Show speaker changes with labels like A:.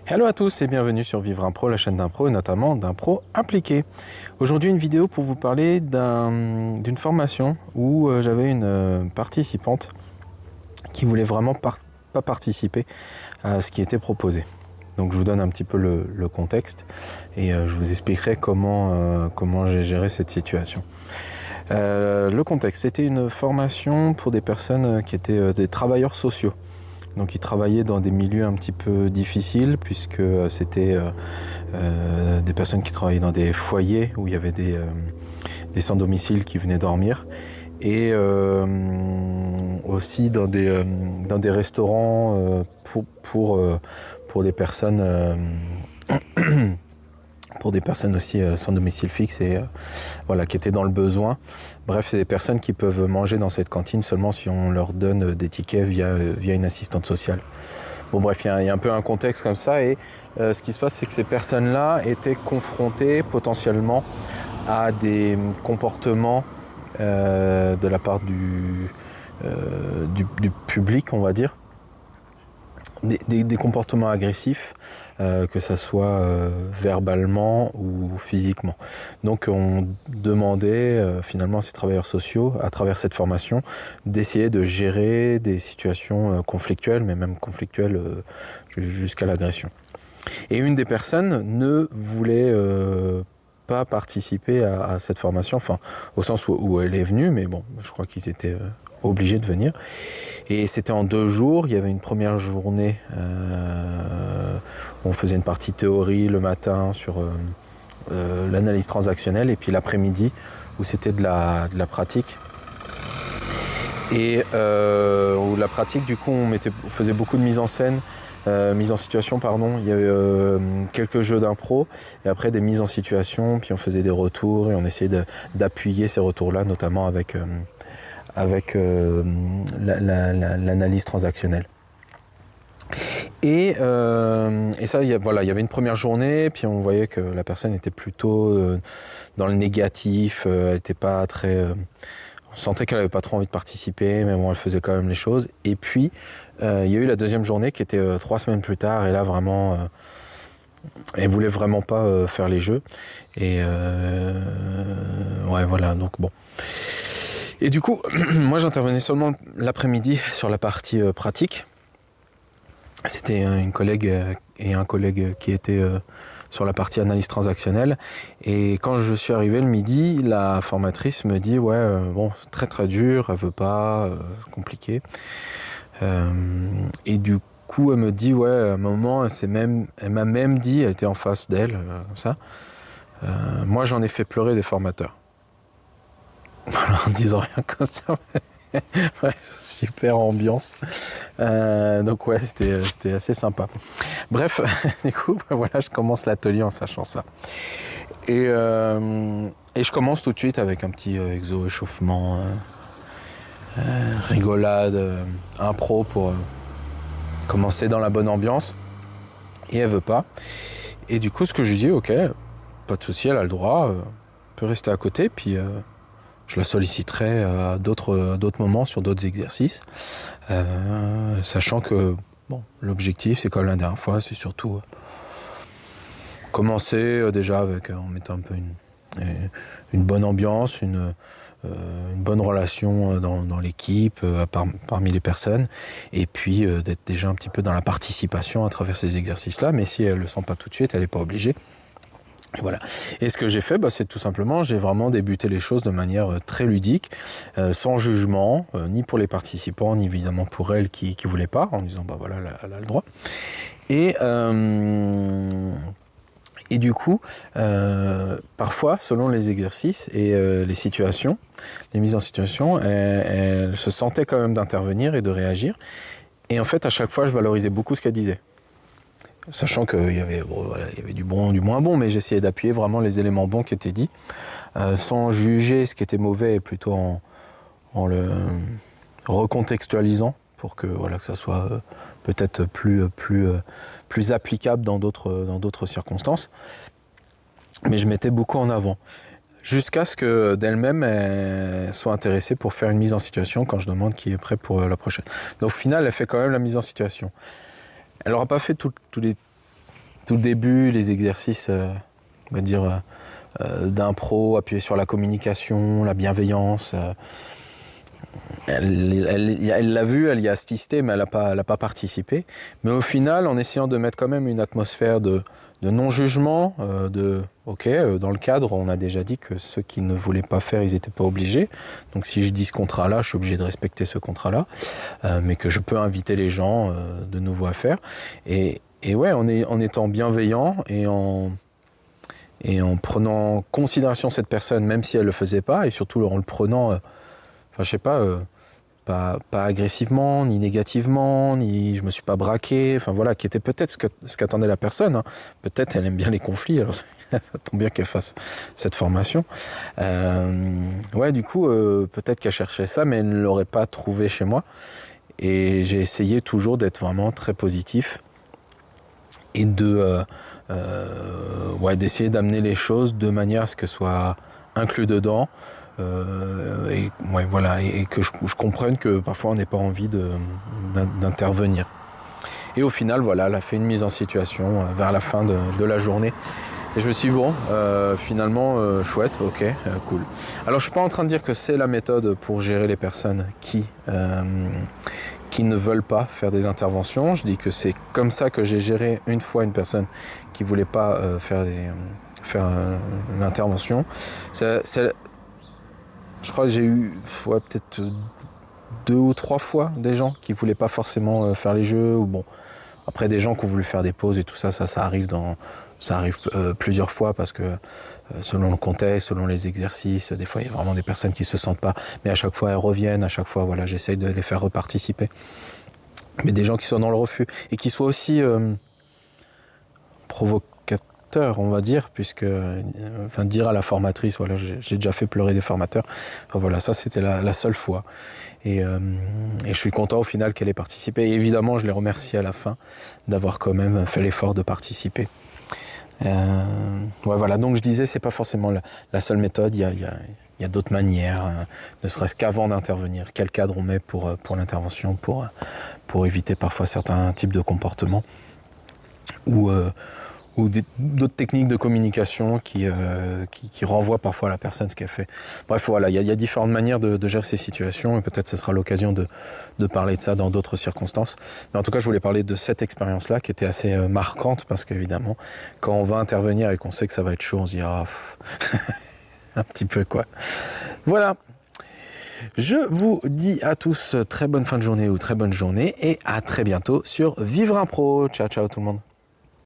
A: Hello à tous et bienvenue sur Vivre Impro, la chaîne d'impro et notamment d'impro impliqué. Aujourd'hui une vidéo pour vous parler d'une formation où j'avais une participante qui voulait vraiment pas participer à ce qui était proposé. Donc je vous donne un petit peu le contexte et je vous expliquerai comment j'ai géré cette situation. Le contexte, c'était une formation pour des personnes qui étaient des travailleurs sociaux. Donc ils travaillaient dans des milieux un petit peu difficiles puisque c'était des personnes qui travaillaient dans des foyers où il y avait des sans-domicile qui venaient dormir et aussi dans des restaurants pour des personnes pour des personnes aussi sans domicile fixe et voilà, qui étaient dans le besoin. Bref, c'est des personnes qui peuvent manger dans cette cantine seulement si on leur donne des tickets via une assistante sociale. Bon bref, il y a un peu un contexte comme ça et ce qui se passe, c'est que ces personnes-là étaient confrontées potentiellement à des comportements de la part du public, on va dire. Des comportements agressifs, que ça soit verbalement ou physiquement. Donc on demandait finalement à ces travailleurs sociaux, à travers cette formation, d'essayer de gérer des situations conflictuelles, mais même conflictuelles jusqu'à l'agression. Et une des personnes ne voulait pas participer à cette formation, enfin au sens où elle est venue, mais bon, je crois qu'ils étaient obligés de venir. Et c'était en 2 jours. Il y avait une première journée où on faisait une partie théorie le matin sur l'analyse transactionnelle, et puis l'après-midi où c'était de la pratique. Et où la pratique, du coup, on faisait beaucoup de mise en scène, mise en situation, pardon. Il y avait quelques jeux d'impro et après des mises en situation, puis on faisait des retours et on essayait d'appuyer ces retours-là, notamment avec l'analyse transactionnelle. Et ça, il y avait une première journée, puis on voyait que la personne était plutôt dans le négatif, elle était pas très... on sentait qu'elle avait pas trop envie de participer, mais bon, elle faisait quand même les choses. Et puis, il y a eu la deuxième journée qui était 3 semaines plus tard, et là, vraiment... elle voulait vraiment pas faire les jeux. Et ouais, voilà, donc bon... Et du coup, moi j'intervenais seulement l'après-midi sur la partie pratique. C'était une collègue et un collègue qui étaient sur la partie analyse transactionnelle. Et quand je suis arrivé le midi, la formatrice me dit « Ouais, bon, c'est très très dur, elle veut pas, compliqué. » Et du coup, elle me dit « Ouais, à un moment, elle m'a même dit, elle était en face d'elle, comme ça, moi j'en ai fait pleurer des formateurs. » Voilà, en disant rien comme ça. Ouais, super ambiance. Donc ouais, c'était assez sympa. Bref, du coup, voilà, je commence l'atelier en sachant ça. Et je commence tout de suite avec un petit exo-échauffement, rigolade, impro pour commencer dans la bonne ambiance. Et elle veut pas. Et du coup, ce que je lui dis, ok, pas de souci, elle a le droit, peut rester à côté, puis... je la solliciterai à d'autres moments sur d'autres exercices, sachant que bon, l'objectif, c'est comme la dernière fois, c'est surtout commencer déjà en mettant un peu une bonne ambiance, une bonne relation dans l'équipe, parmi les personnes, et puis d'être déjà un petit peu dans la participation à travers ces exercices-là, mais si elle ne le sent pas tout de suite, elle n'est pas obligée. Et voilà. Et ce que j'ai fait, c'est tout simplement, j'ai vraiment débuté les choses de manière très ludique, sans jugement, ni pour les participants, ni évidemment pour elle qui voulait pas, en disant voilà, elle a le droit. Et du coup, parfois, selon les exercices et les situations, les mises en situation, elle se sentait quand même d'intervenir et de réagir. Et en fait, à chaque fois, je valorisais beaucoup ce qu'elle disait. Sachant qu'il y avait du bon, du moins bon, mais j'essayais d'appuyer vraiment les éléments bons qui étaient dits, sans juger ce qui était mauvais, et plutôt en le recontextualisant pour que ça soit peut-être plus applicable dans d'autres circonstances. Mais je mettais beaucoup en avant, jusqu'à ce que d'elle-même elle soit intéressée pour faire une mise en situation quand je demande qui est prêt pour la prochaine. Donc au final, elle fait quand même la mise en situation. Elle n'aura pas fait tous les tout le début, les exercices, on va dire, d'impro, appuyés sur la communication, la bienveillance. Elle l'a vu, elle y a assisté, mais elle n'a pas participé. Mais au final, en essayant de mettre quand même une atmosphère de non-jugement, dans le cadre, on a déjà dit que ceux qui ne voulaient pas faire, ils n'étaient pas obligés. Donc si je dis ce contrat-là, je suis obligé de respecter ce contrat-là, mais que je peux inviter les gens de nouveau à faire. Et ouais, en étant bienveillant et en prenant en considération cette personne, même si elle ne le faisait pas, et surtout en le prenant, enfin je sais pas, pas agressivement, ni négativement, ni je me suis pas braqué, enfin voilà, qui était peut-être ce qu'attendait la personne. Hein. Peut-être elle aime bien les conflits, alors ça tombe bien qu'elle fasse cette formation. Ouais, du coup, peut-être qu'elle cherchait ça, mais elle ne l'aurait pas trouvé chez moi. Et j'ai essayé toujours d'être vraiment très positif et d'essayer d'amener les choses de manière à ce que ce soit inclus dedans. Et que je comprenne que parfois on n'ait pas envie d'intervenir. Et au final, voilà, elle a fait une mise en situation vers la fin de la journée. Et je me suis dit, bon, finalement, chouette, ok, cool. Alors je suis pas en train de dire que c'est la méthode pour gérer les personnes qui ne veulent pas faire des interventions. Je dis que c'est comme ça que j'ai géré une fois une personne qui voulait pas faire l'intervention. Je crois que j'ai eu peut-être 2 ou 3 fois des gens qui voulaient pas forcément faire les jeux, ou bon, après des gens qui ont voulu faire des pauses et tout ça, ça arrive plusieurs fois parce que selon le contexte, selon les exercices, des fois il y a vraiment des personnes qui se sentent pas, mais à chaque fois elles reviennent, à chaque fois voilà, j'essaye de les faire reparticiper. Mais des gens qui sont dans le refus et qui soient aussi provocateurs, on va dire, puisque dire à la formatrice, voilà, j'ai déjà fait pleurer des formateurs. Enfin, voilà, ça c'était la seule fois. Et je suis content au final qu'elle ait participé. Et évidemment, je les remercie à la fin d'avoir quand même fait l'effort de participer. Voilà, donc je disais, c'est pas forcément la seule méthode, il y a d'autres manières, ne serait-ce qu'avant d'intervenir. Quel cadre on met pour l'intervention, pour éviter parfois certains types de comportements ou d'autres techniques de communication qui renvoient parfois à la personne ce qu'elle fait. Bref, voilà, il y a différentes manières de gérer ces situations et peut-être ce sera l'occasion de parler de ça dans d'autres circonstances. Mais en tout cas, je voulais parler de cette expérience-là qui était assez marquante parce qu'évidemment, quand on va intervenir et qu'on sait que ça va être chaud, on se dit un petit peu quoi. Voilà. Je vous dis à tous très bonne fin de journée ou très bonne journée et à très bientôt sur Vivre Impro. Ciao, ciao tout le monde.